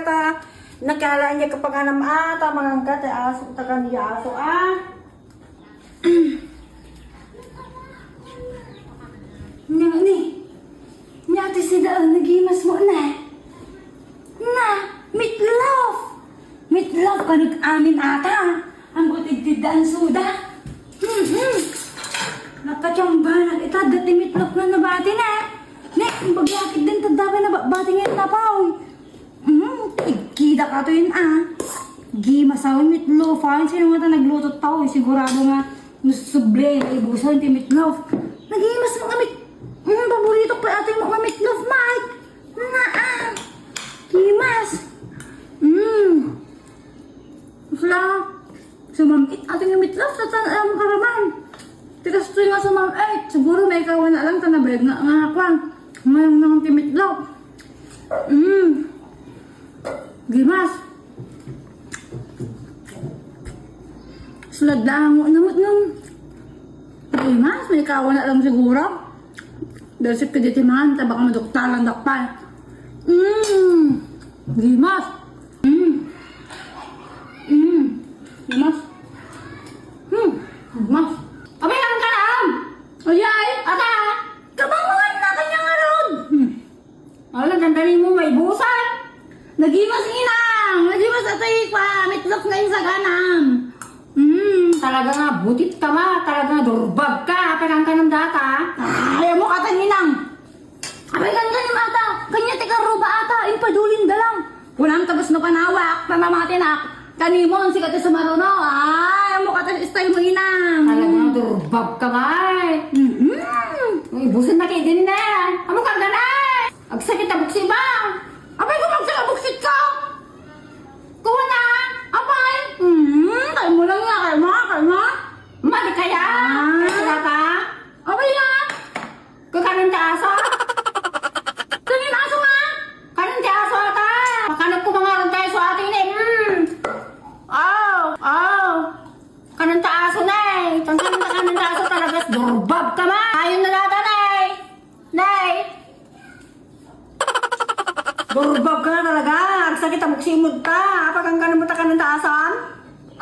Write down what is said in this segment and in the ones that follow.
kata nagkala niya kapag anam ata mga kata aso tagan niya aso ni ate si daan nagimas mo na meatloaf ka nag-amin ata ang butig-tidaan suda nakatyamba nag-itad dati meatloaf na nabati na bagyakit din tadawa na bati ngayon na paw igkida ka to yun gimasawin meatloaf sino nga ta nagluto tao sigurado nga nusubre ibusan ti meatloaf nagimas mo kami paborito pa ato yung mga meatloaf Mike gimas sila sumamit ato yung meatloaf sa tanang karaman tikas to nga sumamit siguro may kawan na lang tanabayag na nga kwan ngayon nang ti meatloaf gimas sulad lang mo namot nung gimas may kawan na lang siguro dahil sa kaditimahan, tabak maduktalan dakpal. Gimas. Gimas. Gimas. Abay, ang kalam! Ayay, ata! Kabanguan na kanyang arod! Alam, dandanin mo, may busan! Nagimas inang! Nagimas atay pa! Mitlok ngayon sa ganam! Talaga nga, butit ka ma! Talaga nga, durbag ka! Pegang ka ng data! Ayaw mo kataninang! Abay, ganyan ata! Kanya tika ruba ata! Impadulin da lang! Walang tabas na panawak! Pamamatinak! Kanimon, sikat sa maruno! Ayaw mo katan style mo inang! Talaga nga, durbag ka ma! Ibusin na kayo din na! Amo kang ganay! Agsakit na buksin ba? Abay, kung magsakabuksit ka! Kuha na! Abay! Kaya mo lang nga, kalma! Mali kaya! Kaya ka? Abay na! Kakanin ta aso? Kanin aso nga? Kanin ta aso ata? Makanap ko mga ron tayo sa atin Kanin ta aso na kanin ta aso talaga. Durbab ka ma! Ayun na nata Durbab ka na talaga! Ang sakit ang muksimod ka! Pag ang kanin mo ta kanin ta asan?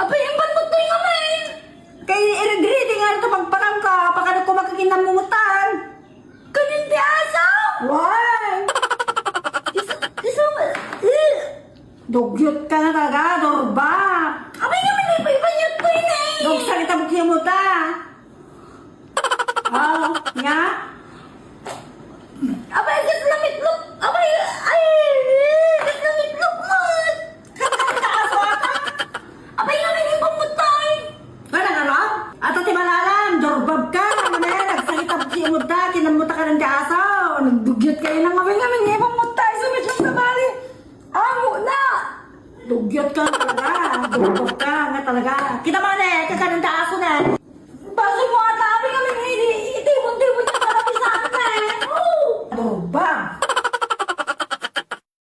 Abay, yung bantot na yung amay! Kaya i-regrete nga ito pagpakang ka, pagkano ko makikinamungutan. Kanin di asaw! Why? Dugyot ka na talaga, durbab! Abay naman na ipanyot ko yun Dugsa kita bukya mo ta! Nga? Abay, gas na mitlok! Abay, gas na mitlok mo! Kanin ka aso ata! Abay naman yung pamutay! Parang ano? At ati malalam, durbab ka! Nagsakita bukya mo ta, kinamuta ka ng kaasaw! Nagdugyot kayo ng abay naman yung pamutay! Sumitlok na bali! Amo na! Dugyot ka talaga! Durbab ka nga talaga! Kita mo kakananda